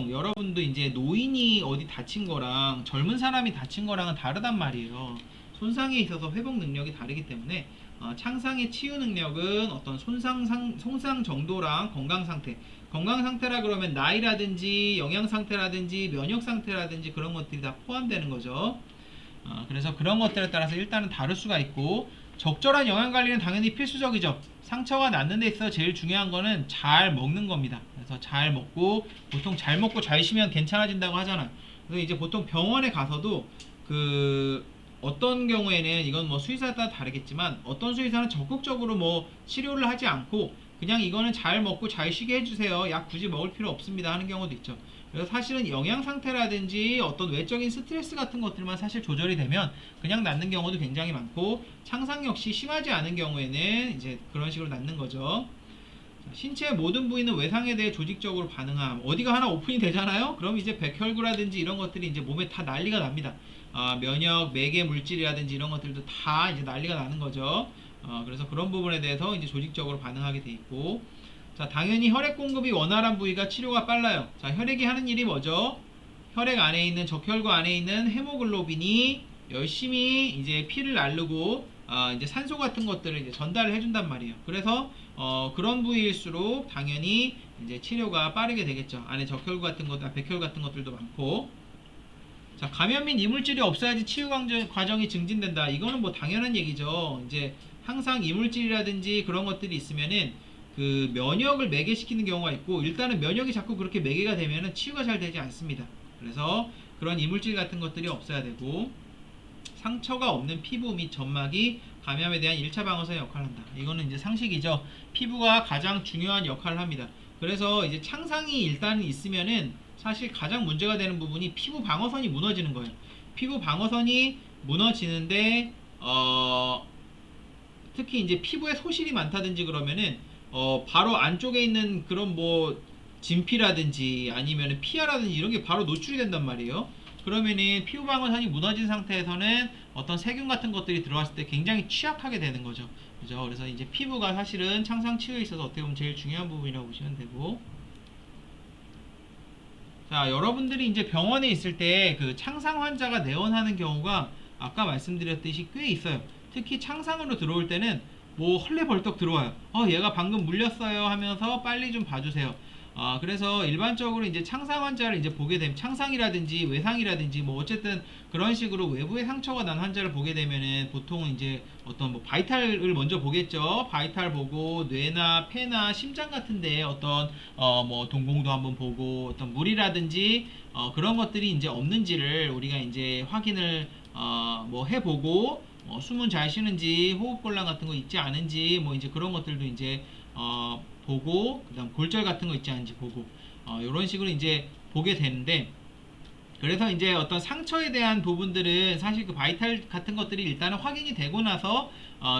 분명 여러분도 이제 노인이 어디 다친 거랑 젊은 사람이 다친 거랑은 다르단 말이에요. 손상에 있어서 회복 능력이 다르기 때문에 창상의 치유 능력은 어떤 손상 정도랑 건강 상태라 그러면 나이라든지 영양 상태라든지 면역 상태라든지 그런 것들이 다 포함되는 거죠. 그래서 그런 것들에 따라서 일단은 다를 수가 있고, 적절한 영양 관리는 당연히 필수적이죠. 상처가 났는 데 있어서 제일 중요한 거는 잘 먹는 겁니다. 그래서 잘 먹고, 보통 잘 먹고 잘 쉬면 괜찮아진다고 하잖아요. 그래서 이제 보통 병원에 가서도 어떤 경우에는 이건 뭐 수의사에 따라 다르겠지만, 어떤 수의사는 적극적으로 뭐 치료를 하지 않고 그냥 이거는 잘 먹고 잘 쉬게 해주세요, 약 굳이 먹을 필요 없습니다 하는 경우도 있죠. 그래서 사실은 영양 상태라든지 어떤 외적인 스트레스 같은 것들만 사실 조절이 되면 그냥 낫는 경우도 굉장히 많고, 창상 역시 심하지 않은 경우에는 이제 그런 식으로 낫는 거죠. 신체의 모든 부위는 외상에 대해 조직적으로 반응함. 어디가 하나 오픈이 되잖아요? 그럼 이제 백혈구라든지 이런 것들이 이제 몸에 다 난리가 납니다. 면역, 매개 물질이라든지 이런 것들도 다 이제 난리가 나는 거죠. 그래서 그런 부분에 대해서 이제 조직적으로 반응하게 돼 있고, 자, 당연히 혈액 공급이 원활한 부위가 치료가 빨라요. 자, 혈액이 하는 일이 뭐죠? 혈액 안에 있는, 적혈구 안에 있는 헤모글로빈이 열심히 이제 피를 나르고 이제 산소 같은 것들을 이제 전달을 해준단 말이에요. 그래서 그런 부위일수록 당연히 이제 치료가 빠르게 되겠죠. 안에 적혈구 같은 것, 백혈 같은 것들도 많고. 자, 감염 및 이물질이 없어야지 치유 과정이 증진된다. 이거는 뭐 당연한 얘기죠. 이제 항상 이물질이라든지 그런 것들이 있으면은 그 면역을 매개시키는 경우가 있고, 일단은 면역이 자꾸 그렇게 매개가 되면은 치유가 잘 되지 않습니다. 그래서 그런 이물질 같은 것들이 없어야 되고, 상처가 없는 피부 및 점막이 감염에 대한 1차 방어선의 역할을 한다. 이거는 이제 상식이죠. 피부가 가장 중요한 역할을 합니다. 그래서 이제 창상이 일단 있으면은 사실 가장 문제가 되는 부분이 피부 방어선이 무너지는 거예요. 피부 방어선이 무너지는데 특히 이제 피부에 소실이 많다든지 그러면은 바로 안쪽에 있는 그런 뭐 진피라든지 아니면 피하라든지 이런 게 바로 노출이 된단 말이에요. 그러면은 피부 방어선이 무너진 상태에서는 어떤 세균 같은 것들이 들어왔을 때 굉장히 취약하게 되는 거죠. 그죠? 그래서 이제 피부가 사실은 창상 치유에 있어서 어떻게 보면 제일 중요한 부분이라고 보시면 되고, 자, 여러분들이 이제 병원에 있을 때 그 창상 환자가 내원하는 경우가 아까 말씀드렸듯이 꽤 있어요. 특히 창상으로 들어올 때는 뭐 헐레벌떡 들어와요. 얘가 방금 물렸어요 하면서 빨리 좀 봐주세요. 그래서 일반적으로 이제 창상 환자를 이제 보게 되면, 창상이라든지 외상이라든지 뭐 어쨌든 그런 식으로 외부에 상처가 난 환자를 보게 되면은 보통은 이제 어떤 뭐 바이탈을 먼저 보겠죠. 바이탈 보고 뇌나 폐나 심장 같은데 어떤 뭐 동공도 한번 보고, 어떤 물이라든지 그런 것들이 이제 없는지를 우리가 이제 확인을 뭐 해보고, 숨은 잘 쉬는지 호흡곤란 같은 거 있지 않은지 뭐 이제 그런 것들도 이제 보고, 그다음 골절 같은 거 있지 않은지 보고, 이런 식으로 이제 보게 되는데, 그래서 이제 어떤 상처에 대한 부분들은 사실 그 바이탈 같은 것들이 일단은 확인이 되고 나서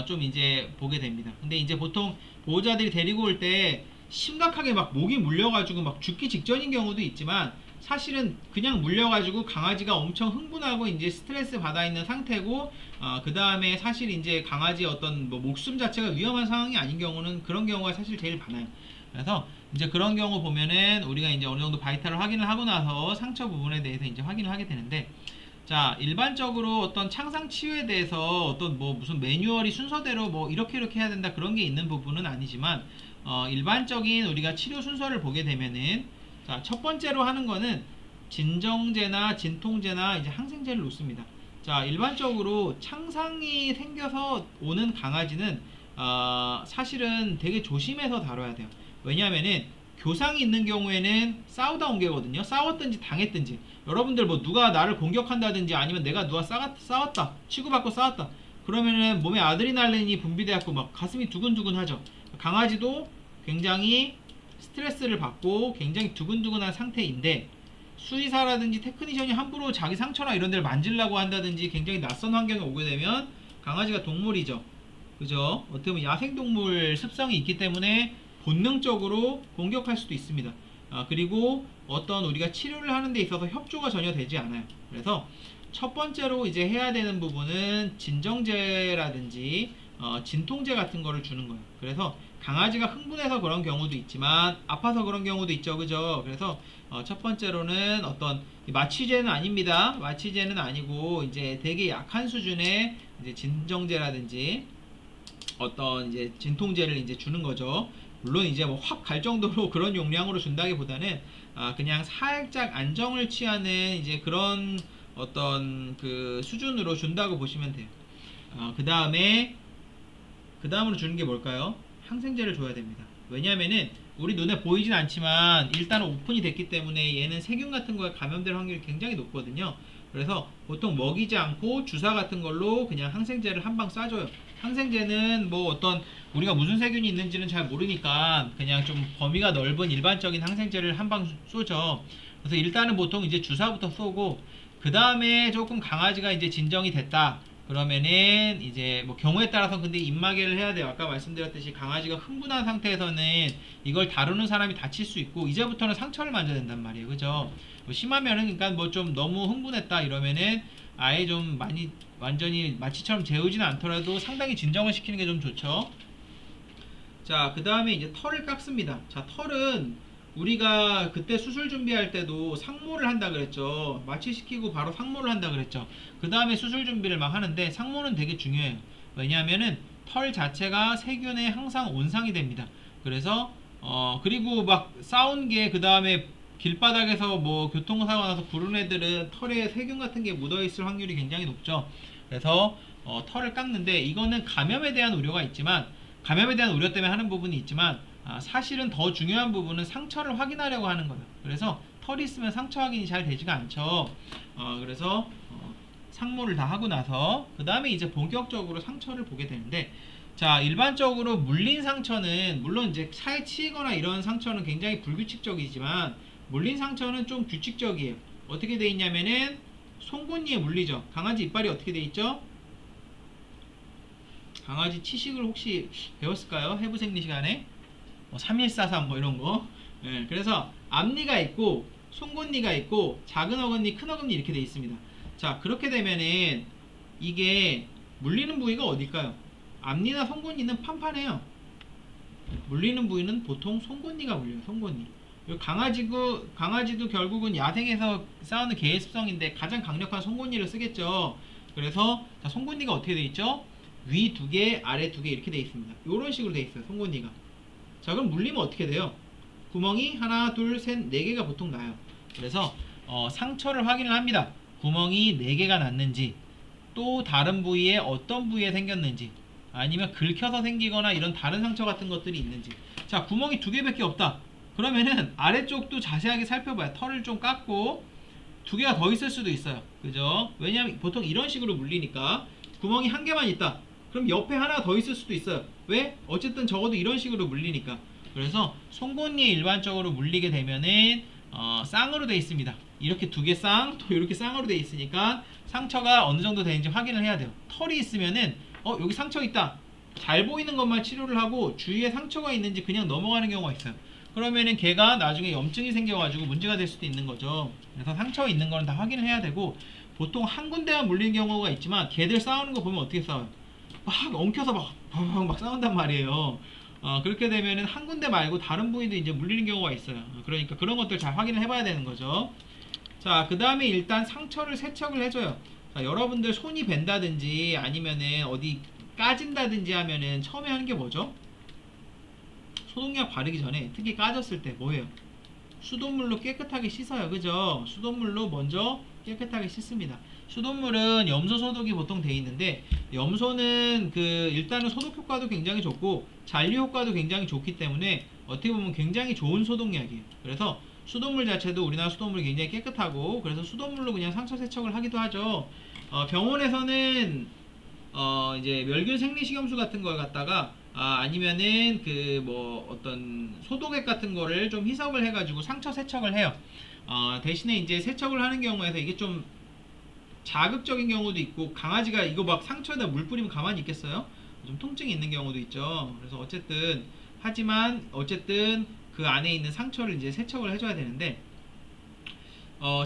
좀 이제 보게 됩니다. 근데 이제 보통 보호자들이 데리고 올 때 심각하게 막 목이 물려가지고 막 죽기 직전인 경우도 있지만, 사실은 그냥 물려가지고 강아지가 엄청 흥분하고 이제 스트레스 받아 있는 상태고, 그 다음에 사실 이제 강아지 어떤 뭐 목숨 자체가 위험한 상황이 아닌 경우는 그런 경우가 사실 제일 많아요. 그래서 이제 그런 경우 보면은 우리가 이제 어느 정도 바이탈을 확인을 하고 나서 상처 부분에 대해서 이제 확인을 하게 되는데, 자, 일반적으로 어떤 창상 치유에 대해서 어떤 뭐 무슨 매뉴얼이 순서대로 뭐 이렇게 해야 된다 그런 게 있는 부분은 아니지만, 일반적인 우리가 치료 순서를 보게 되면은, 자, 첫 번째로 하는 거는 진정제나 진통제나 이제 항생제를 놓습니다. 자, 일반적으로 창상이 생겨서 오는 강아지는 사실은 되게 조심해서 다뤄야 돼요. 왜냐하면은 교상이 있는 경우에는 싸우다 온 게거든요. 싸웠든지 당했든지. 여러분들 뭐 누가 나를 공격한다든지 아니면 내가 누가 싸웠다, 치고받고 싸웠다, 그러면은 몸에 아드레날린이 분비돼갖고 막 가슴이 두근두근 하죠. 강아지도 굉장히 스트레스를 받고 굉장히 두근두근한 상태인데, 수의사라든지 테크니션이 함부로 자기 상처나 이런 데를 만지려고 한다든지 굉장히 낯선 환경에 오게 되면, 강아지가 동물이죠. 그죠? 어떻게 보면 야생동물 습성이 있기 때문에 본능적으로 공격할 수도 있습니다. 그리고 어떤 우리가 치료를 하는 데 있어서 협조가 전혀 되지 않아요. 그래서 첫 번째로 이제 해야 되는 부분은 진정제라든지 진통제 같은 거를 주는 거예요. 그래서 강아지가 흥분해서 그런 경우도 있지만 아파서 그런 경우도 있죠. 그죠? 그래서 첫 번째로는 어떤 마취제는 아닙니다. 마취제는 아니고 이제 되게 약한 수준의 이제 진정제라든지 어떤 이제 진통제를 이제 주는 거죠. 물론 이제 뭐 확 갈 정도로 그런 용량으로 준다기보다는 그냥 살짝 안정을 취하는 이제 그런 어떤 그 수준으로 준다고 보시면 돼요. 그 다음으로 주는 게 뭘까요? 항생제를 줘야 됩니다. 왜냐하면은 우리 눈에 보이진 않지만 일단 오픈이 됐기 때문에 얘는 세균 같은 거에 감염될 확률이 굉장히 높거든요. 그래서 보통 먹이지 않고 주사 같은 걸로 그냥 항생제를 한 방 쏴줘요. 항생제는 뭐 어떤 우리가 무슨 세균이 있는지는 잘 모르니까 그냥 좀 범위가 넓은 일반적인 항생제를 한 방 쏘죠. 그래서 일단은 보통 이제 주사부터 쏘고 그 다음에 조금 강아지가 이제 진정이 됐다. 그러면은 이제 뭐 경우에 따라서 근데 입마개를 해야 돼요. 아까 말씀드렸듯이 강아지가 흥분한 상태에서는 이걸 다루는 사람이 다칠 수 있고 이제부터는 상처를 만져야 된단 말이에요. 그죠? 뭐 심하면은 그러니까 뭐 좀 너무 흥분했다 이러면은 아예 좀 많이 완전히 마취처럼 재우지는 않더라도 상당히 진정을 시키는 게 좀 좋죠. 자, 그 다음에 이제 털을 깎습니다. 자, 털은 우리가 그때 수술 준비할 때도 상모를 한다 그랬죠. 마취시키고 바로 상모를 한다 그랬죠. 그 다음에 수술 준비를 막 하는데 상모는 되게 중요해요. 왜냐하면은 털 자체가 세균에 항상 온상이 됩니다. 그래서 그리고 막 싸운 게 그 다음에 길바닥에서 뭐 교통사고 나서 구른 애들은 털에 세균 같은 게 묻어 있을 확률이 굉장히 높죠. 그래서 털을 깎는데 이거는 감염에 대한 우려가 있지만 감염에 대한 우려 때문에 하는 부분이 있지만 사실은 더 중요한 부분은 상처를 확인하려고 하는 거예요. 그래서 털이 있으면 상처 확인이 잘 되지가 않죠. 그래서 상모를 다 하고 나서 그 다음에 이제 본격적으로 상처를 보게 되는데 자, 일반적으로 물린 상처는 물론 이제 차에 치이거나 이런 상처는 굉장히 불규칙적이지만 물린 상처는 좀 규칙적이에요. 어떻게 돼 있냐면은 송곳니에 물리죠. 강아지 이빨이 어떻게 돼 있죠? 강아지 치식을 혹시 배웠을까요? 해부생리 시간에? 뭐 3143 뭐 이런 거. 예, 그래서 앞니가 있고 송곳니가 있고 작은 어금니, 큰 어금니 이렇게 돼 있습니다. 자, 그렇게 되면은 이게 물리는 부위가 어딜까요? 앞니나 송곳니는 판판해요. 물리는 부위는 보통 송곳니가 물려요. 송곳니. 강아지도 결국은 야생에서 싸우는 개의 습성인데 가장 강력한 송곳니를 쓰겠죠. 그래서 자, 송곳니가 어떻게 돼 있죠? 위 두 개, 아래 두 개 이렇게 돼 있습니다. 이런 식으로 돼 있어요. 송곳니가. 자, 그럼 물리면 어떻게 돼요? 구멍이 하나, 둘, 셋, 네 개가 보통 나요. 그래서 상처를 확인을 합니다. 구멍이 네 개가 났는지, 또 다른 부위에 어떤 부위에 생겼는지, 아니면 긁혀서 생기거나 이런 다른 상처 같은 것들이 있는지. 자, 구멍이 두 개밖에 없다. 그러면은 아래쪽도 자세하게 살펴봐요. 털을 좀 깎고 두 개가 더 있을 수도 있어요. 그죠? 왜냐면 보통 이런 식으로 물리니까 구멍이 한 개만 있다. 그럼 옆에 하나 더 있을 수도 있어요. 왜? 어쨌든 적어도 이런 식으로 물리니까. 그래서 송곳니에 일반적으로 물리게 되면은 쌍으로 되어 있습니다. 이렇게 두 개 쌍, 또 이렇게 쌍으로 되어 있으니까 상처가 어느 정도 되는지 확인을 해야 돼요. 털이 있으면은 여기 상처 있다. 잘 보이는 것만 치료를 하고 주위에 상처가 있는지 그냥 넘어가는 경우가 있어요. 그러면은 걔가 나중에 염증이 생겨가지고 문제가 될 수도 있는 거죠. 그래서 상처 있는 거는 다 확인을 해야 되고 보통 한 군데만 물리는 경우가 있지만 걔들 싸우는 거 보면 어떻게 싸워요? 막 엉켜서 막 싸운단 말이에요. 그렇게 되면은 한 군데 말고 다른 부위도 이제 물리는 경우가 있어요. 그러니까 그런 것들 잘 확인을 해봐야 되는 거죠. 자, 그 다음에 일단 상처를 세척을 해줘요. 자, 여러분들 손이 벤다든지 아니면은 어디 까진다든지 하면은 처음에 하는 게 뭐죠? 소독약 바르기 전에 특히 까졌을 때 뭐예요? 수돗물로 깨끗하게 씻어요. 그죠? 수돗물로 먼저 깨끗하게 씻습니다. 수돗물은 염소 소독이 보통 돼 있는데 염소는 일단은 소독 효과도 굉장히 좋고 잔류 효과도 굉장히 좋기 때문에 어떻게 보면 굉장히 좋은 소독약이에요. 그래서 수돗물 자체도 우리나라 수돗물이 굉장히 깨끗하고 그래서 수돗물로 그냥 상처 세척을 하기도 하죠. 병원에서는 이제 멸균 생리식염수 같은 걸 갖다가 아니면은 뭐 어떤 소독액 같은 거를 좀 희석을 해가지고 상처 세척을 해요. 대신에 이제 세척을 하는 경우에서 이게 좀 자극적인 경우도 있고 강아지가 이거 막 상처에다 물 뿌리면 가만히 있겠어요? 좀 통증이 있는 경우도 있죠. 그래서 하지만 어쨌든 그 안에 있는 상처를 이제 세척을 해줘야 되는데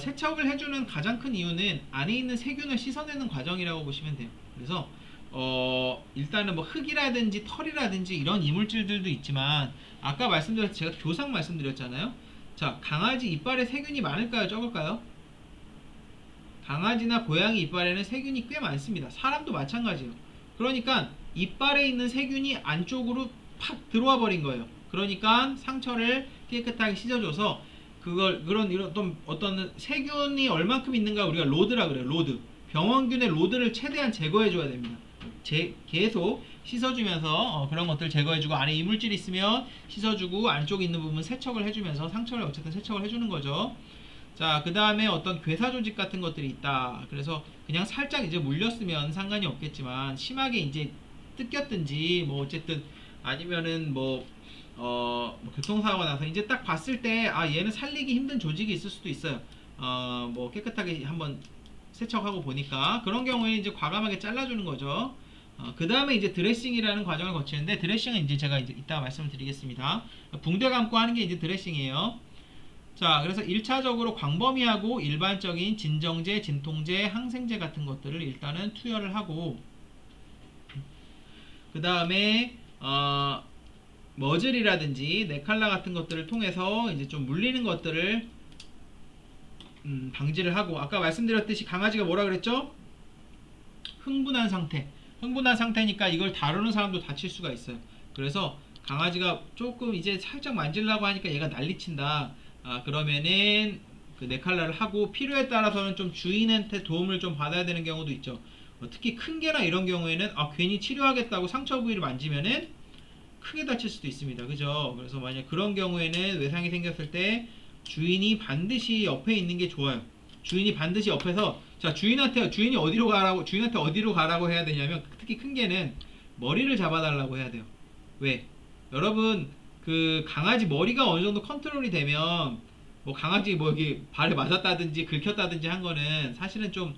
세척을 해주는 가장 큰 이유는 안에 있는 세균을 씻어내는 과정이라고 보시면 돼요. 그래서 일단은 뭐 흙이라든지 털이라든지 이런 이물질들도 있지만 아까 제가 교상 말씀드렸잖아요. 자, 강아지 이빨에 세균이 많을까요? 적을까요? 강아지나 고양이 이빨에는 세균이 꽤 많습니다. 사람도 마찬가지예요. 그러니까 이빨에 있는 세균이 안쪽으로 팍 들어와 버린 거예요. 그러니까 상처를 깨끗하게 씻어줘서 그걸 그런 이런 어떤 세균이 얼만큼 있는가 우리가 로드라 그래요. 로드. 병원균의 로드를 최대한 제거해 줘야 됩니다. 계속 씻어주면서 그런 것들 제거해주고 안에 이물질이 있으면 씻어주고 안쪽에 있는 부분 세척을 해주면서 상처를 어쨌든 세척을 해주는 거죠. 자, 그 다음에 어떤 괴사 조직 같은 것들이 있다. 그래서 그냥 살짝 이제 물렸으면 상관이 없겠지만 심하게 이제 뜯겼든지 뭐 어쨌든 아니면은 뭐 교통사고가 나서 이제 딱 봤을 때 아 얘는 살리기 힘든 조직이 있을 수도 있어요. 뭐 깨끗하게 한번 세척하고 보니까 그런 경우에 이제 과감하게 잘라주는 거죠. 그 다음에 이제 드레싱이라는 과정을 거치는데 드레싱은 이제 제가 이제 이따가 말씀을 드리겠습니다. 붕대 감고 하는 게 이제 드레싱이에요. 자, 그래서 1차적으로 광범위하고 일반적인 진정제, 진통제, 항생제 같은 것들을 일단은 투여를 하고 그 다음에 머즐이라든지 네칼라 같은 것들을 통해서 이제 좀 물리는 것들을 방지를 하고 아까 말씀드렸듯이 강아지가 뭐라 그랬죠? 흥분한 상태. 흥분한 상태니까 이걸 다루는 사람도 다칠 수가 있어요. 그래서 강아지가 조금 이제 살짝 만지려고 하니까 얘가 난리친다. 그러면은 그 네칼라를 하고 필요에 따라서는 좀 주인한테 도움을 좀 받아야 되는 경우도 있죠. 특히 큰 개나 이런 경우에는 괜히 치료하겠다고 상처 부위를 만지면은 크게 다칠 수도 있습니다. 그죠? 그래서 만약 그런 경우에는 외상이 생겼을 때 주인이 반드시 옆에 있는 게 좋아요. 주인이 반드시 옆에서 자 주인이 주인한테 어디로 가라고 해야 되냐면 특히 큰 개는 머리를 잡아달라고 해야 돼요. 왜? 여러분 그 강아지 머리가 어느 정도 컨트롤이 되면 뭐 강아지 뭐 여기 발에 맞았다든지 긁혔다든지 한 거는 사실은 좀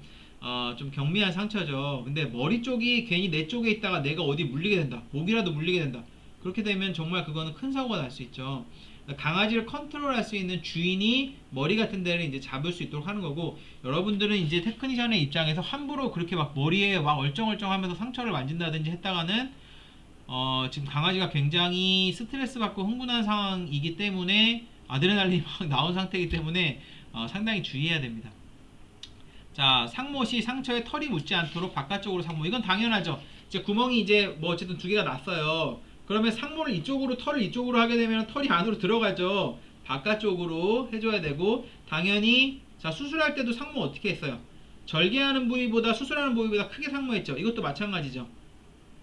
경미한 상처죠. 근데 머리 쪽이 괜히 내 쪽에 있다가 내가 어디 물리게 된다. 목이라도 물리게 된다. 그렇게 되면 정말 그거는 큰 사고가 날 수 있죠. 강아지를 컨트롤할 수 있는 주인이 머리 같은 데를 이제 잡을 수 있도록 하는 거고 여러분들은 이제 테크니션의 입장에서 함부로 그렇게 막 머리에 막 얼쩡얼쩡 하면서 상처를 만진다든지 했다가는 지금 강아지가 굉장히 스트레스 받고 흥분한 상황이기 때문에 아드레날린이 막 나온 상태이기 때문에 상당히 주의해야 됩니다. 자, 상모 시 상처에 털이 묻지 않도록 바깥쪽으로 상모. 이건 당연하죠. 이제 구멍이 이제 뭐 어쨌든 두 개가 났어요. 그러면 상모를 이쪽으로 털을 이쪽으로 하게 되면 털이 안으로 들어가죠. 바깥쪽으로 해줘야 되고 당연히 자 수술할 때도 상모 어떻게 했어요? 절개하는 부위보다 수술하는 부위보다 크게 상모했죠. 이것도 마찬가지죠.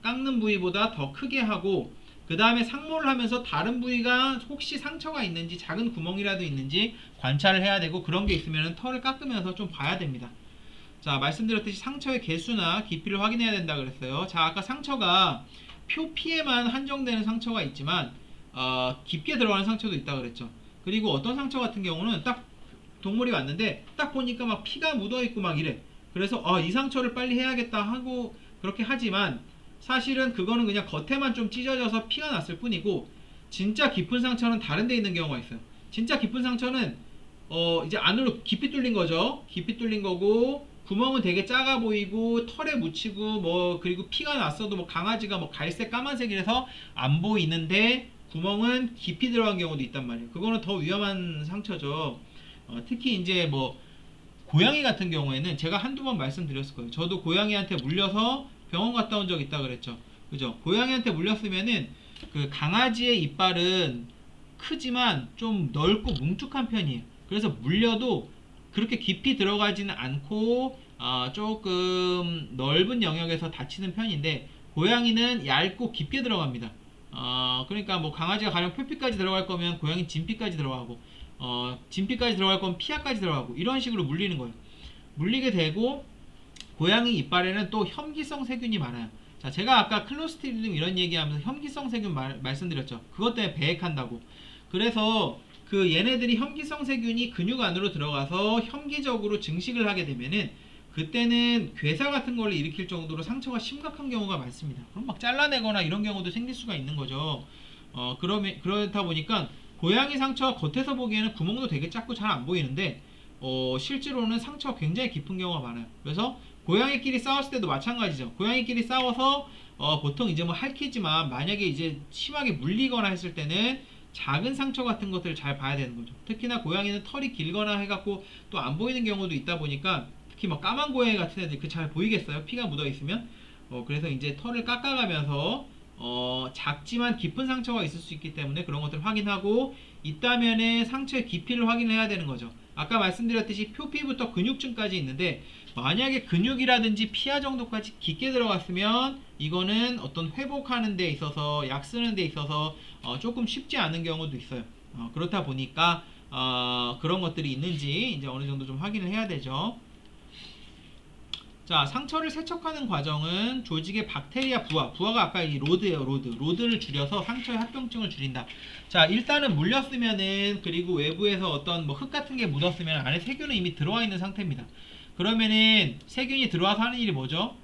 깎는 부위보다 더 크게 하고 그 다음에 상모를 하면서 다른 부위가 혹시 상처가 있는지 작은 구멍이라도 있는지 관찰을 해야 되고 그런 게 있으면 털을 깎으면서 좀 봐야 됩니다. 자, 말씀드렸듯이 상처의 개수나 깊이를 확인해야 된다 그랬어요. 자, 아까 상처가 표피에만 한정되는 상처가 있지만 깊게 들어가는 상처도 있다 그랬죠. 그리고 어떤 상처 같은 경우는 딱 동물이 왔는데 딱 보니까 막 피가 묻어있고 막 이래. 그래서 이 상처를 빨리 해야겠다 하고 그렇게 하지만 사실은 그거는 그냥 겉에만 좀 찢어져서 피가 났을 뿐이고 진짜 깊은 상처는 다른 데 있는 경우가 있어요. 진짜 깊은 상처는 이제 안으로 깊이 뚫린 거죠. 깊이 뚫린 거고 구멍은 되게 작아 보이고 털에 묻히고 뭐 그리고 피가 났어도 뭐 강아지가 뭐 갈색 까만색이라서 안 보이는데 구멍은 깊이 들어간 경우도 있단 말이에요. 그거는 더 위험한 상처죠. 특히 이제 뭐 고양이 같은 경우에는 제가 한두 번 말씀드렸을 거예요. 저도 고양이한테 물려서 병원 갔다 온 적 있다 그랬죠. 그죠? 고양이한테 물렸으면은 그 강아지의 이빨은 크지만 좀 넓고 뭉툭한 편이에요. 그래서 물려도 그렇게 깊이 들어가지는 않고 조금 넓은 영역에서 다치는 편인데 고양이는 얇고 깊게 들어갑니다. 그러니까 뭐 강아지가 가령 표피까지 들어갈 거면 고양이 진피까지 들어가고 진피까지 들어갈 거면 피하까지 들어가고 이런 식으로 물리는 거예요. 물리게 되고 고양이 이빨에는 또 혐기성 세균이 많아요. 자, 제가 아까 클로스트리디움 이런 얘기하면서 혐기성 세균 말씀드렸죠. 그것 때문에 배액한다고. 그래서 그 얘네들이 혐기성 세균이 근육 안으로 들어가서 혐기적으로 증식을 하게 되면은 그때는 괴사 같은 걸 일으킬 정도로 상처가 심각한 경우가 많습니다. 그럼 막 잘라내거나 이런 경우도 생길 수가 있는 거죠. 그렇다 보니까 고양이 상처가 겉에서 보기에는 구멍도 되게 작고 잘 안 보이는데 실제로는 상처가 굉장히 깊은 경우가 많아요. 그래서 고양이끼리 싸웠을 때도 마찬가지죠. 고양이끼리 싸워서 보통 이제 뭐 핥히지만 만약에 이제 심하게 물리거나 했을 때는 작은 상처 같은 것들을 잘 봐야 되는 거죠. 특히나 고양이는 털이 길거나 해갖고 또 안 보이는 경우도 있다 보니까 특히 뭐 까만 고양이 같은 애들 그 잘 보이겠어요? 피가 묻어 있으면. 그래서 이제 털을 깎아가면서 작지만 깊은 상처가 있을 수 있기 때문에 그런 것들을 확인하고 있다면은 상처의 깊이를 확인해야 되는 거죠. 아까 말씀드렸듯이 표피부터 근육층까지 있는데 만약에 근육이라든지 피하 정도까지 깊게 들어갔으면 이거는 어떤 회복하는 데 있어서 약 쓰는 데 있어서 조금 쉽지 않은 경우도 있어요. 그렇다 보니까 그런 것들이 있는지 이제 어느 정도 좀 확인을 해야 되죠. 자, 상처를 세척하는 과정은 조직의 박테리아 부화가 아까 이 로드예요. 로드를 줄여서 상처의 합병증을 줄인다. 자, 일단은 물렸으면은 그리고 외부에서 어떤 뭐 흙 같은 게 묻었으면 안에 세균은 이미 들어와 있는 상태입니다. 그러면은 세균이 들어와서 하는 일이 뭐죠?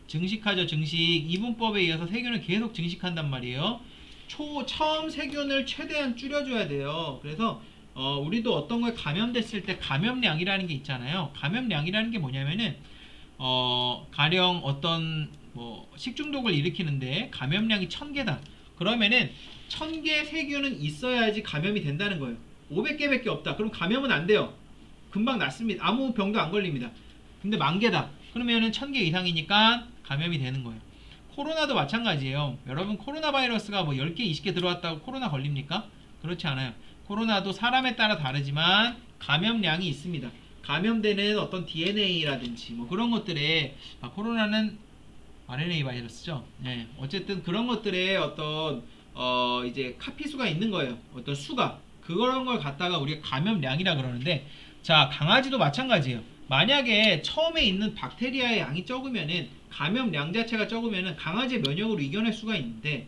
증식하죠. 증식. 이분법에 의해서 세균을 계속 증식한단 말이에요. 처음 세균을 최대한 줄여줘야 돼요. 그래서 우리도 어떤 거에 감염됐을 때 감염량이라는 게 있잖아요. 감염량이라는 게 뭐냐면은 가령 어떤 뭐 식중독을 일으키는데 감염량이 1000개다. 그러면은 1000개 세균은 있어야지 감염이 된다는 거예요. 500개밖에 없다. 그럼 감염은 안 돼요. 금방 낫습니다. 아무 병도 안 걸립니다. 근데 10,000개다. 그러면은 1000개 이상이니까 감염이 되는 거예요. 코로나도 마찬가지예요. 여러분 코로나 바이러스가 뭐 10개, 20개 들어왔다고 코로나 걸립니까? 그렇지 않아요. 코로나도 사람에 따라 다르지만 감염량이 있습니다. 감염되는 어떤 DNA라든지 뭐 그런 것들에 코로나는 RNA 바이러스죠. 네, 어쨌든 그런 것들에 어떤 이제 카피수가 있는 거예요. 어떤 수가 그런 걸 갖다가 우리가 감염량이라 그러는데 자 강아지도 마찬가지예요. 만약에 처음에 있는 박테리아의 양이 적으면은 감염량 자체가 적으면은 강아지의 면역으로 이겨낼 수가 있는데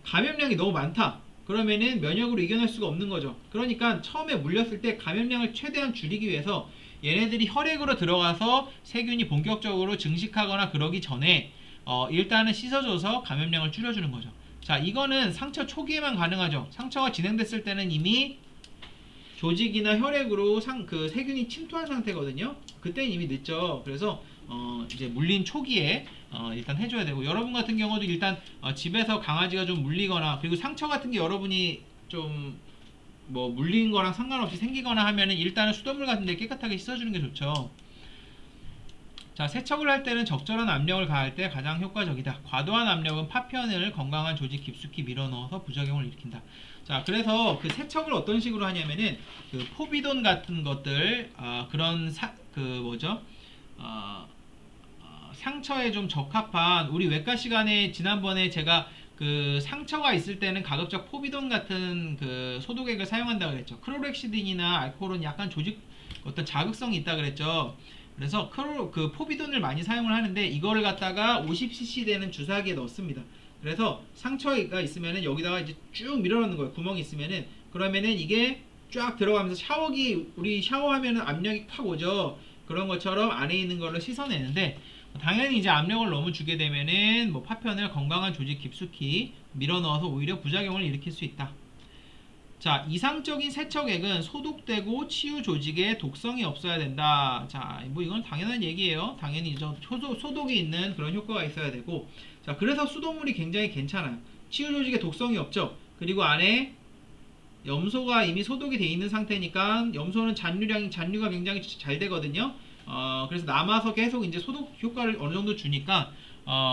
감염량이 너무 많다. 그러면은 면역으로 이겨낼 수가 없는 거죠. 그러니까 처음에 물렸을 때 감염량을 최대한 줄이기 위해서 얘네들이 혈액으로 들어가서 세균이 본격적으로 증식하거나 그러기 전에 일단은 씻어줘서 감염량을 줄여주는 거죠. 자, 이거는 상처 초기에만 가능하죠. 상처가 진행됐을 때는 이미 조직이나 혈액으로 그 세균이 침투한 상태거든요. 그때는 이미 늦죠. 그래서 이제 물린 초기에 일단 해줘야 되고 여러분 같은 경우도 일단 집에서 강아지가 좀 물리거나 그리고 상처 같은 게 여러분이 좀 뭐 물린 거랑 상관없이 생기거나 하면은 일단은 수돗물 같은 데 깨끗하게 씻어주는 게 좋죠. 자, 세척을 할 때는 적절한 압력을 가할 때 가장 효과적이다. 과도한 압력은 파편을 건강한 조직 깊숙이 밀어넣어서 부작용을 일으킨다. 자, 그래서 그 세척을 어떤 식으로 하냐면은 그 포비돈 같은 것들 그런 그 뭐죠? 상처에 좀 적합한 우리 외과 시간에 지난번에 제가 그 상처가 있을 때는 가급적 포비돈 같은 그 소독액을 사용한다 그랬죠. 크로렉시딘이나 알코올은 약간 조직 어떤 자극성이 있다 그랬죠. 그래서 그 포비돈을 많이 사용을 하는데 이거를 갖다가 50cc 되는 주사기에 넣습니다. 그래서 상처가 있으면은 여기다가 이제 쭉 밀어넣는 거예요. 구멍이 있으면은 그러면은 이게 쫙 들어가면서 샤워기 우리 샤워하면은 압력이 팍 오죠. 그런 것처럼 안에 있는 걸로 씻어내는데 당연히 이제 압력을 너무 주게 되면은 뭐 파편을 건강한 조직 깊숙이 밀어넣어서 오히려 부작용을 일으킬 수 있다. 자, 이상적인 세척액은 소독되고 치유 조직에 독성이 없어야 된다. 자, 뭐 이건 당연한 얘기예요. 당연히 소독이 있는 그런 효과가 있어야 되고 자, 그래서 수돗물이 굉장히 괜찮아요. 치유 조직에 독성이 없죠. 그리고 안에 염소가 이미 소독이 돼 있는 상태니까 염소는 잔류가 굉장히 잘 되거든요. 그래서 남아서 계속 이제 소독 효과를 어느 정도 주니까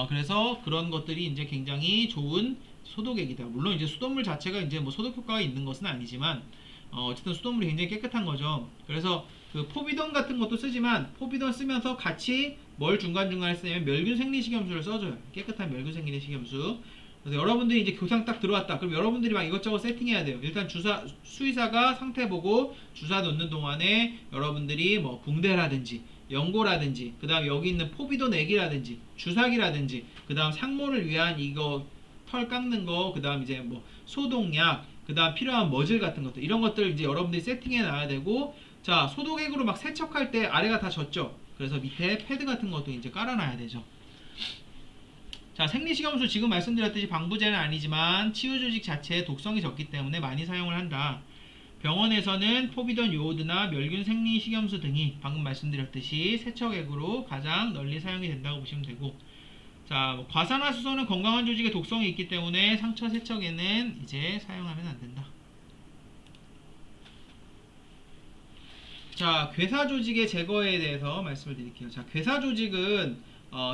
그래서 그런 것들이 이제 굉장히 좋은 소독액이다. 물론 이제 수돗물 자체가 이제 뭐 소독 효과가 있는 것은 아니지만 어쨌든 수돗물이 굉장히 깨끗한 거죠. 그래서 그 포비돈 같은 것도 쓰지만 포비돈 쓰면서 같이 뭘 중간중간에 쓰냐면 멸균 생리식염수를 써줘요. 깨끗한 멸균 생리식염수. 그래서 여러분들이 이제 교상 딱 들어왔다. 그럼 여러분들이 막 이것저것 세팅해야 돼요. 일단 수의사가 상태 보고 주사 놓는 동안에 여러분들이 뭐 붕대라든지 연고라든지 그 다음 여기 있는 포비돈 액이라든지 주사기라든지 그 다음 상모를 위한 이거 털 깎는 거 그 다음 이제 뭐 소독약 그 다음 필요한 머즐 같은 것들 이런 것들 이제 여러분들이 세팅해 놔야 되고 자 소독액으로 막 세척할 때 아래가 다 젖죠. 그래서 밑에 패드 같은 것도 이제 깔아놔야 되죠. 자, 생리식염수 지금 말씀드렸듯이 방부제는 아니지만 치유조직 자체에 독성이 적기 때문에 많이 사용을 한다. 병원에서는 포비돈 요오드나 멸균 생리식염수 등이 방금 말씀드렸듯이 세척액으로 가장 널리 사용이 된다고 보시면 되고 자, 뭐 과산화수소는 건강한 조직에 독성이 있기 때문에 상처 세척에는 이제 사용하면 안 된다. 자, 괴사 조직의 제거에 대해서 말씀을 드릴게요. 자, 괴사 조직은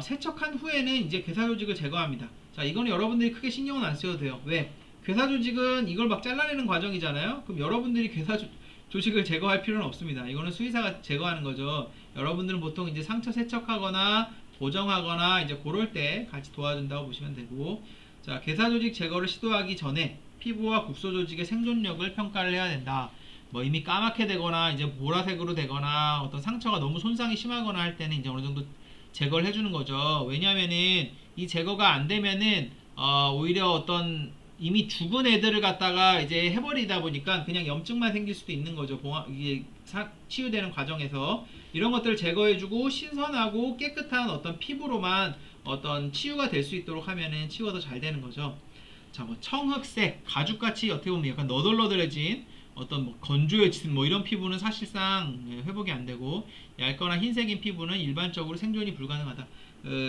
세척한 후에는 이제 괴사 조직을 제거합니다. 자, 이거는 여러분들이 크게 신경은 안 써도 돼요. 왜? 괴사 조직은 이걸 막 잘라내는 과정이잖아요. 그럼 여러분들이 조직을 제거할 필요는 없습니다. 이거는 수의사가 제거하는 거죠. 여러분들은 보통 이제 상처 세척하거나 고정하거나 이제 그럴 때 같이 도와준다고 보시면 되고, 자, 괴사 조직 제거를 시도하기 전에 피부와 국소 조직의 생존력을 평가를 해야 된다. 뭐 이미 까맣게 되거나 이제 보라색으로 되거나 어떤 상처가 너무 손상이 심하거나 할 때는 이제 어느 정도 제거를 해주는 거죠. 왜냐면은 이 제거가 안 되면은 오히려 어떤 이미 죽은 애들을 갖다가 이제 해버리다 보니까 그냥 염증만 생길 수도 있는 거죠. 이게 치유되는 과정에서 이런 것들을 제거해주고 신선하고 깨끗한 어떤 피부로만 어떤 치유가 될 수 있도록 하면은 치유가 더 잘 되는 거죠. 자, 뭐 청흑색, 가죽같이 어떻게 보면 약간 너덜너덜해진 어떤 뭐 건조해진 뭐 이런 피부는 사실상 회복이 안 되고, 얇거나 흰색인 피부는 일반적으로 생존이 불가능하다.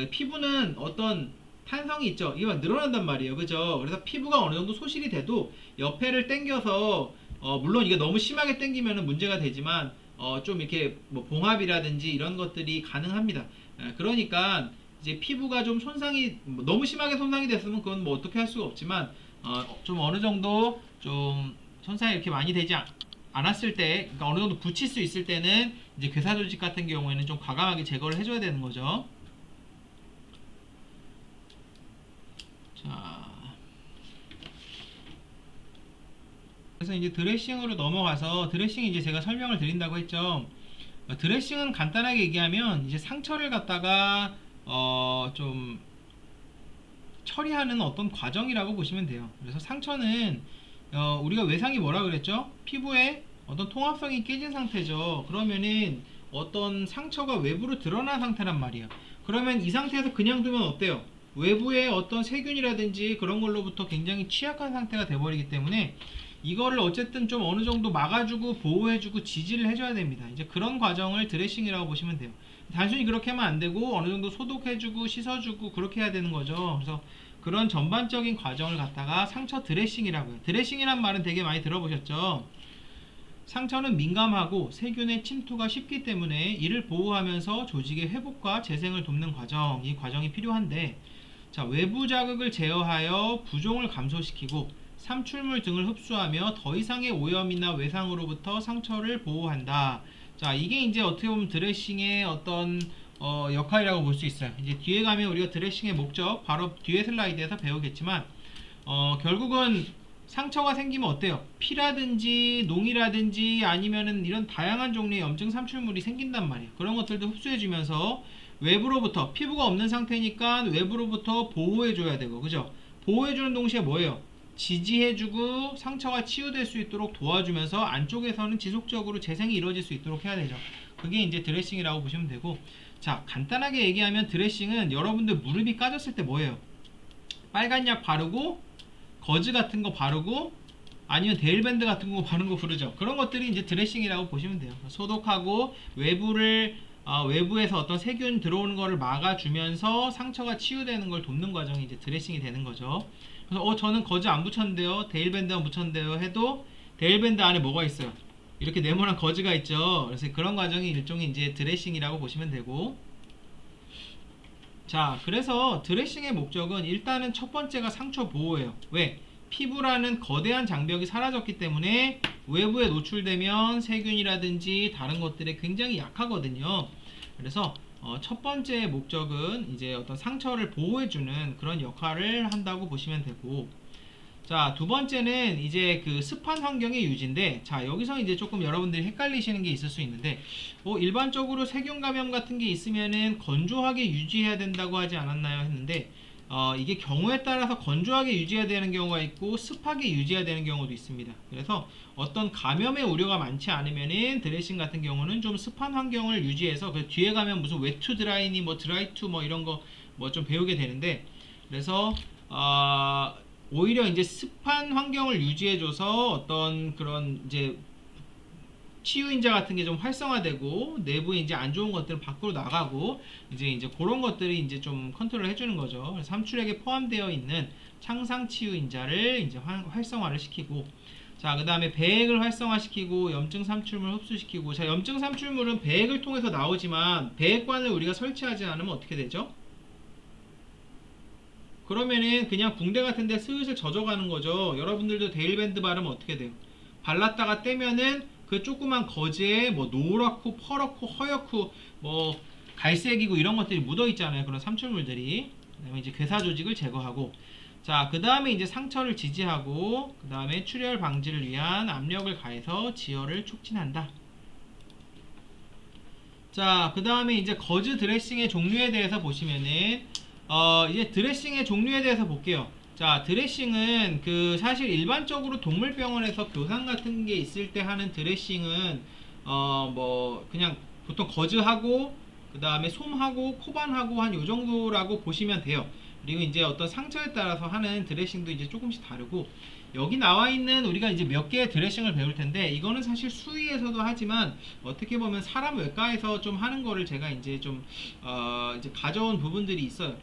피부는 어떤 탄성이 있죠. 이게 막 늘어난단 말이에요. 그죠? 그래서 피부가 어느 정도 소실이 돼도 옆에를 당겨서 물론 이게 너무 심하게 당기면 문제가 되지만 좀 이렇게 뭐 봉합이라든지 이런 것들이 가능합니다. 그러니까 이제 피부가 좀 손상이 너무 심하게 손상이 됐으면 그건 뭐 어떻게 할 수가 없지만 좀 어느 정도 좀 손상이 이렇게 많이 되지 않았을 때, 그러니까 어느 정도 붙일 수 있을 때는 이제 괴사 조직 같은 경우에는 좀 과감하게 제거를 해줘야 되는 거죠. 자, 그래서 이제 드레싱으로 넘어가서 드레싱 이제 제가 설명을 드린다고 했죠. 드레싱은 간단하게 얘기하면 이제 상처를 갖다가 좀 처리하는 어떤 과정이라고 보시면 돼요. 그래서 상처는 우리가 외상이 뭐라 그랬죠? 피부에 어떤 통합성이 깨진 상태죠. 그러면은 어떤 상처가 외부로 드러난 상태란 말이에요. 그러면 이 상태에서 그냥 두면 어때요? 외부에 어떤 세균이라든지 그런 걸로부터 굉장히 취약한 상태가 돼버리기 때문에 이거를 어쨌든 좀 어느 정도 막아주고 보호해주고 지지를 해줘야 됩니다. 이제 그런 과정을 드레싱이라고 보시면 돼요. 단순히 그렇게 하면 안 되고 어느 정도 소독해주고 씻어주고 그렇게 해야 되는 거죠. 그래서 그런 전반적인 과정을 갖다가 상처 드레싱이라고 해요. 드레싱이란 말은 되게 많이 들어보셨죠? 상처는 민감하고 세균의 침투가 쉽기 때문에 이를 보호하면서 조직의 회복과 재생을 돕는 과정, 이 과정이 필요한데, 자, 외부 자극을 제어하여 부종을 감소시키고 삼출물 등을 흡수하며 더 이상의 오염이나 외상으로부터 상처를 보호한다. 자, 이게 이제 어떻게 보면 드레싱의 어떤 역할이라고 볼 수 있어요. 이제 뒤에 가면 우리가 드레싱의 목적 바로 뒤에 슬라이드에서 배우겠지만 결국은 상처가 생기면 어때요? 피라든지 농이라든지 아니면은 이런 다양한 종류의 염증 삼출물이 생긴단 말이에요. 그런 것들도 흡수해주면서 외부로부터, 피부가 없는 상태니까 외부로부터 보호해줘야 되고, 그죠? 보호해주는 동시에 뭐예요? 지지해주고 상처가 치유될 수 있도록 도와주면서 안쪽에서는 지속적으로 재생이 이루어질 수 있도록 해야 되죠. 그게 이제 드레싱이라고 보시면 되고, 자, 간단하게 얘기하면 드레싱은 여러분들 무릎이 까졌을 때 뭐예요? 빨간 약 바르고 거즈 같은 거 바르고 아니면 데일밴드 같은 거 바르는 거 부르죠. 그런 것들이 이제 드레싱이라고 보시면 돼요. 소독하고 외부에서 어떤 세균 들어오는 거를 막아주면서 상처가 치유되는 걸 돕는 과정이 이제 드레싱이 되는 거죠. 그래서 저는 거즈 안 붙였는데요, 데일밴드만 붙였는데요 해도 데일밴드 안에 뭐가 있어요? 이렇게 네모난 거즈가 있죠. 그래서 그런 과정이 일종의 이제 드레싱이라고 보시면 되고, 자, 그래서 드레싱의 목적은 일단은 첫 번째가 상처 보호예요. 왜? 피부라는 거대한 장벽이 사라졌기 때문에 외부에 노출되면 세균이라든지 다른 것들에 굉장히 약하거든요. 그래서 첫 번째 목적은 이제 어떤 상처를 보호해주는 그런 역할을 한다고 보시면 되고, 자, 두 번째는 이제 그 습한 환경의 유지인데, 자, 여기서 이제 조금 여러분들이 헷갈리시는 게 있을 수 있는데, 일반적으로 세균 감염 같은 게 있으면은 건조하게 유지해야 된다고 하지 않았나요? 했는데, 이게 경우에 따라서 건조하게 유지해야 되는 경우가 있고 습하게 유지해야 되는 경우도 있습니다. 그래서 어떤 감염의 우려가 많지 않으면은 드레싱 같은 경우는 좀 습한 환경을 유지해서, 그 뒤에 가면 무슨 웨투 드라이니 뭐 드라이 투 뭐 이런 거 뭐 좀 배우게 되는데, 그래서 오히려 이제 습한 환경을 유지해줘서 어떤 그런 이제 치유인자 같은 게 좀 활성화되고 내부에 이제 안 좋은 것들은 밖으로 나가고 이제 그런 것들이 이제 좀 컨트롤 해주는 거죠. 그래서 삼출액에 포함되어 있는 창상 치유인자를 이제 활성화를 시키고, 자, 그 다음에 배액을 활성화시키고 염증 삼출물 흡수시키고. 자, 염증 삼출물은 배액을 통해서 나오지만 배액관을 우리가 설치하지 않으면 어떻게 되죠? 그러면은 그냥 붕대 같은데 슬슬 젖어가는 거죠. 여러분들도 데일밴드 바르면 어떻게 돼요? 발랐다가 떼면은 그 조그만 거즈에 뭐 노랗고 퍼렇고 허옇고 뭐 갈색이고 이런 것들이 묻어 있잖아요. 그런 삼출물들이. 그다음에 이제 괴사 조직을 제거하고, 자, 그 다음에 이제 상처를 지지하고, 그 다음에 출혈 방지를 위한 압력을 가해서 지혈을 촉진한다. 자, 그 다음에 이제 거즈 드레싱의 종류에 대해서 보시면은 이제 드레싱의 종류에 대해서 볼게요. 자, 드레싱은 그 사실 일반적으로 동물병원에서 교상 같은 게 있을 때 하는 드레싱은 뭐 그냥 보통 거즈하고 그 다음에 솜하고 코반하고 한 요 정도라고 보시면 돼요. 그리고 이제 어떤 상처에 따라서 하는 드레싱도 이제 조금씩 다르고, 여기 나와 있는 우리가 이제 몇 개의 드레싱을 배울 텐데, 이거는 사실 수의에서도 하지만 어떻게 보면 사람 외과에서 좀 하는 거를 제가 이제 좀 이제 가져온 부분들이 있어요.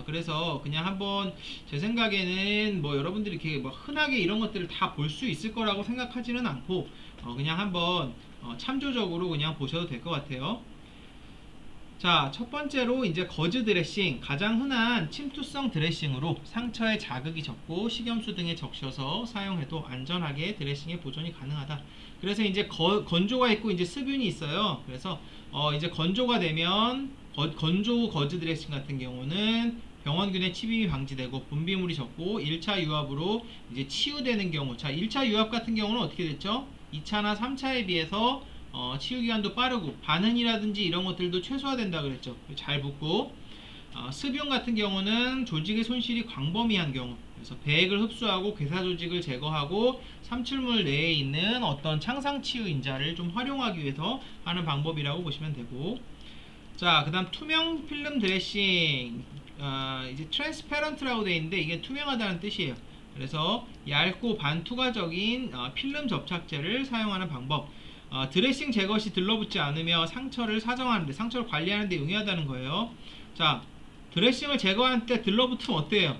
그래서 그냥 한번 제 생각에는 뭐 여러분들이 이렇게 뭐 흔하게 이런 것들을 다 볼 수 있을 거라고 생각하지는 않고 그냥 한번 참조적으로 그냥 보셔도 될 것 같아요. 자, 첫 번째로 이제 거즈 드레싱, 가장 흔한 침투성 드레싱으로 상처에 자극이 적고 식염수 등에 적셔서 사용해도 안전하게 드레싱의 보존이 가능하다. 그래서 이제 건조가 있고 이제 습윤이 있어요. 그래서 이제 건조가 되면 건조 거즈 드레싱 같은 경우는 병원균의 침입이 방지되고 분비물이 적고 1차 유압으로 이제 치유되는 경우. 자, 1차 유압 같은 경우는 어떻게 됐죠? 2차나 3차에 비해서 치유기간도 빠르고 반응이라든지 이런 것들도 최소화된다 그랬죠. 잘 붙고, 습용 같은 경우는 조직의 손실이 광범위한 경우, 그래서 배액을 흡수하고 괴사 조직을 제거하고 삼출물 내에 있는 어떤 창상 치유 인자를 좀 활용하기 위해서 하는 방법이라고 보시면 되고, 자, 그 다음 투명 필름 드레싱, 이제 트랜스페런트라고 되어 있는데 이게 투명하다는 뜻이에요. 그래서 얇고 반투과적인 필름 접착제를 사용하는 방법. 드레싱 제거 시 들러붙지 않으며 상처를 사정하는데, 상처를 관리하는데 용이하다는 거예요. 자, 드레싱을 제거할 때 들러붙으면 어때요?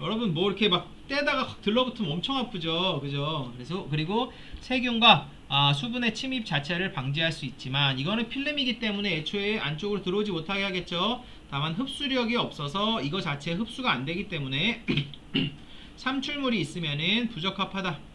여러분 뭐 이렇게 막 떼다가 확 들러붙으면 엄청 아프죠, 그죠? 그래서 그리고 세균과 수분의 침입 자체를 방지할 수 있지만 이거는 필름이기 때문에 애초에 안쪽으로 들어오지 못하게 하겠죠. 다만 흡수력이 없어서 이거 자체 흡수가 안 되기 때문에 삼출물이 있으면은 부적합하다.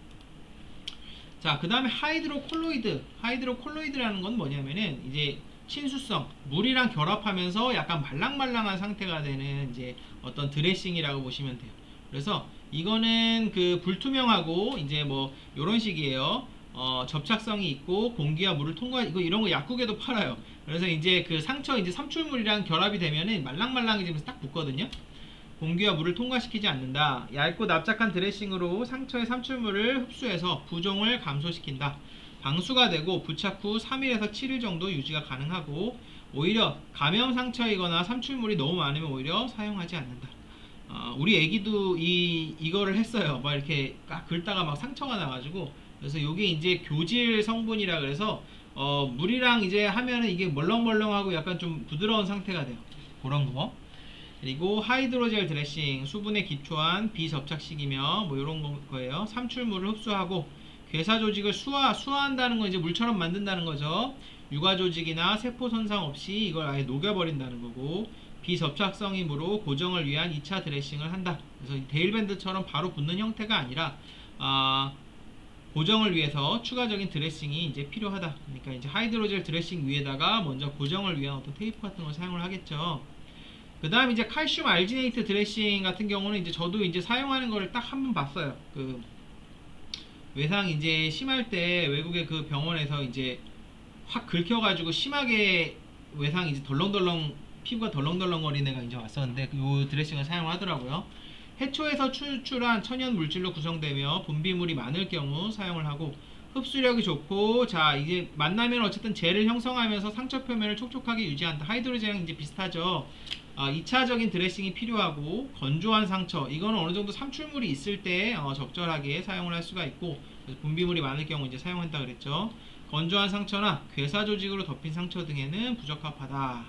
자, 그 다음에 하이드로콜로이드. 하이드로콜로이드라는 건 뭐냐면은 이제 친수성, 물이랑 결합하면서 약간 말랑말랑한 상태가 되는 이제 어떤 드레싱이라고 보시면 돼요. 그래서 이거는 그 불투명하고 이제 뭐 요런 식이에요. 접착성이 있고 공기와 물을 통과, 이런 거 약국에도 팔아요. 그래서 이제 그 상처 이제 삼출물이랑 결합이 되면은 말랑말랑해지면서 딱 붙거든요. 공기와 물을 통과시키지 않는다. 얇고 납작한 드레싱으로 상처의 삼출물을 흡수해서 부종을 감소시킨다. 방수가 되고 부착 후 3일에서 7일 정도 유지가 가능하고, 오히려 감염 상처이거나 삼출물이 너무 많으면 오히려 사용하지 않는다. 우리 애기도 이거를 했어요. 막 이렇게 막 긁다가 막 상처가 나가지고. 그래서 요게 이제 교질 성분이라 그래서 물이랑 이제 하면은 이게 멀렁멀렁하고 약간 좀 부드러운 상태가 돼요. 그런 거. 그리고 하이드로젤 드레싱, 수분에 기초한 비접착식이며 뭐 이런 거예요. 삼출물을 흡수하고 괴사 조직을 수화한다는 건 이제 물처럼 만든다는 거죠. 유가 조직이나 세포 손상 없이 이걸 아예 녹여버린다는 거고, 비접착성이므로 고정을 위한 2차 드레싱을 한다. 그래서 데일밴드처럼 바로 붙는 형태가 아니라 고정을 위해서 추가적인 드레싱이 이제 필요하다. 그러니까 이제 하이드로젤 드레싱 위에다가 먼저 고정을 위한 어떤 테이프 같은 걸 사용을 하겠죠. 그 다음 이제 칼슘 알지네이트 드레싱 같은 경우는 이제 저도 이제 사용하는 거를 딱 한 번 봤어요. 그 외상 이제 심할 때 외국의 그 병원에서 이제 확 긁혀가지고 심하게 외상 이제 덜렁덜렁 피부가 덜렁덜렁거리는 애가 이제 왔었는데 이 드레싱을 사용하더라고요. 해초에서 추출한 천연 물질로 구성되며 분비물이 많을 경우 사용을 하고, 흡수력이 좋고, 자 이제 만나면 어쨌든 젤을 형성하면서 상처 표면을 촉촉하게 유지한다. 하이드로젤이랑 이제 비슷하죠. 2차적인 드레싱이 필요하고, 건조한 상처, 이거는 어느 정도 삼출물이 있을 때 적절하게 사용을 할 수가 있고, 그래서 분비물이 많을 경우 이제 사용한다 그랬죠. 건조한 상처나 괴사 조직으로 덮인 상처 등에는 부적합하다.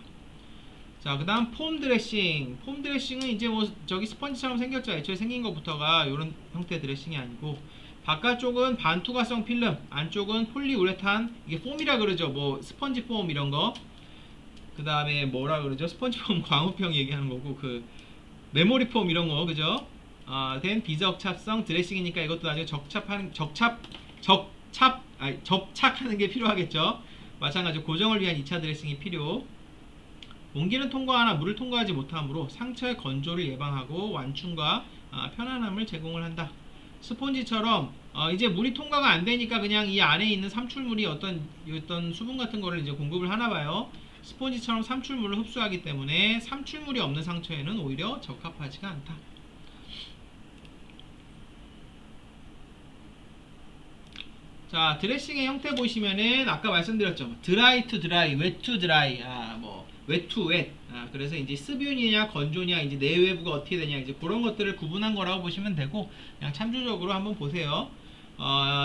자, 그 다음 폼 드레싱. 폼 드레싱은 이제 뭐 저기 스펀지처럼 생겼죠. 애초에 생긴 것부터가 이런 형태 드레싱이 아니고, 바깥쪽은 반투과성 필름, 안쪽은 폴리우레탄, 이게 폼이라 그러죠. 뭐 스펀지 폼 이런 거. 그 다음에 뭐라 그러죠? 스펀지 폼 광우평 얘기하는 거고, 그 메모리 폼 이런 거, 그죠? 된 비적착성 드레싱이니까 이것도 나중에 접착하는 게 필요하겠죠. 마찬가지로 고정을 위한 2차 드레싱이 필요. 온기는 통과하나 물을 통과하지 못하므로 상처의 건조를 예방하고 완충과 편안함을 제공을 한다. 스폰지처럼 이제 물이 통과가 안 되니까 그냥 이 안에 있는 삼출물이 어떤 수분 같은 거를 이제 공급을 하나 봐요. 스폰지처럼 삼출물을 흡수하기 때문에 삼출물이 없는 상처에는 오히려 적합하지가 않다. 자, 드레싱의 형태 보시면은 아까 말씀드렸죠. 드라이 투 드라이, 웨트 투 드라이, 뭐 웨트 투 웨트. 그래서 이제 습유냐 건조냐, 이제 내외부가 어떻게 되냐, 이제 그런 것들을 구분한 거라고 보시면 되고, 그냥 참조적으로 한번 보세요.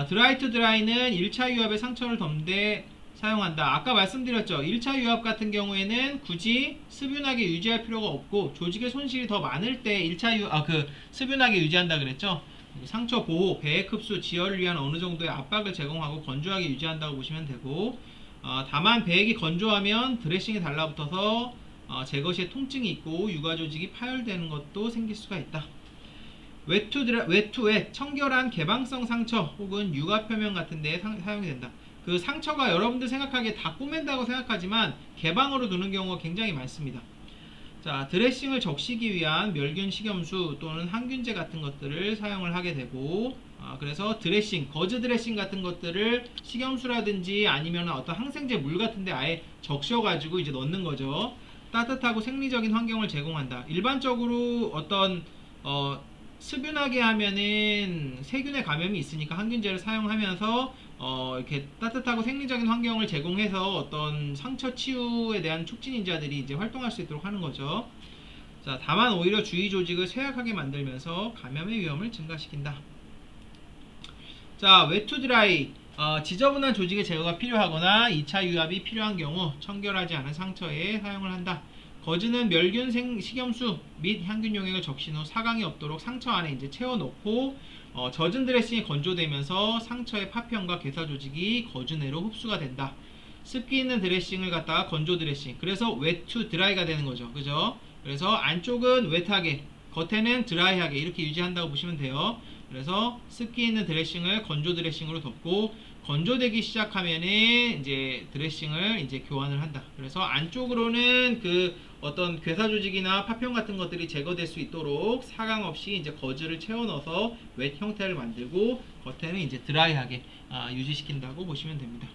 드라이 투 드라이는 1차 유압의 상처를 덮는데 사용한다. 아까 말씀드렸죠. 1차 유압 같은 경우에는 굳이 습윤하게 유지할 필요가 없고, 조직의 손실이 더 많을 때 1차 습윤하게 유지한다 그랬죠. 상처 보호, 배액 흡수, 지혈을 위한 어느 정도의 압박을 제공하고 건조하게 유지한다고 보시면 되고, 다만 배액이 건조하면 드레싱이 달라붙어서 제거 시에 통증이 있고 유가 조직이 파열되는 것도 생길 수가 있다. 웨투 웨, 청결한 개방성 상처 혹은 유가 표면 같은 데에 사용이 된다. 그 상처가 여러분들 생각하기에 다 꼬맨다고 생각하지만 개방으로 두는 경우가 굉장히 많습니다. 자, 드레싱을 적시기 위한 멸균 식염수 또는 항균제 같은 것들을 사용을 하게 되고, 그래서 드레싱, 거즈 드레싱 같은 것들을 식염수라든지 아니면 어떤 항생제 물 같은데 아예 적셔가지고 이제 넣는 거죠. 따뜻하고 생리적인 환경을 제공한다. 일반적으로 어떤 습윤하게 하면은 세균의 감염이 있으니까 항균제를 사용하면서 이렇게 따뜻하고 생리적인 환경을 제공해서 어떤 상처 치유에 대한 촉진인자들이 이제 활동할 수 있도록 하는 거죠. 자, 다만 오히려 주위 조직을 쇠약하게 만들면서 감염의 위험을 증가시킨다. 자, 웨투 드라이. 지저분한 조직의 제거가 필요하거나 2차 유압이 필요한 경우 청결하지 않은 상처에 사용을 한다. 거즈는 멸균 식염수 및 향균 용액을 적신 후 사강이 없도록 상처 안에 이제 채워넣고, 젖은 드레싱이 건조되면서 상처의 파편과 괴사 조직이 거즈 내로 흡수가 된다. 습기 있는 드레싱을 갖다가 건조 드레싱, 그래서 웨투 드라이가 되는 거죠. 그죠? 그래서 안쪽은 웨트하게, 겉에는 드라이하게 이렇게 유지한다고 보시면 돼요. 그래서 습기 있는 드레싱을 건조 드레싱으로 덮고, 건조되기 시작하면은 이제 드레싱을 이제 교환을 한다. 그래서 안쪽으로는 그 어떤 괴사 조직이나 파편 같은 것들이 제거될 수 있도록 사강 없이 이제 거즈를 채워 넣어서 웻 형태를 만들고, 겉에는 이제 드라이하게 유지시킨다고 보시면 됩니다.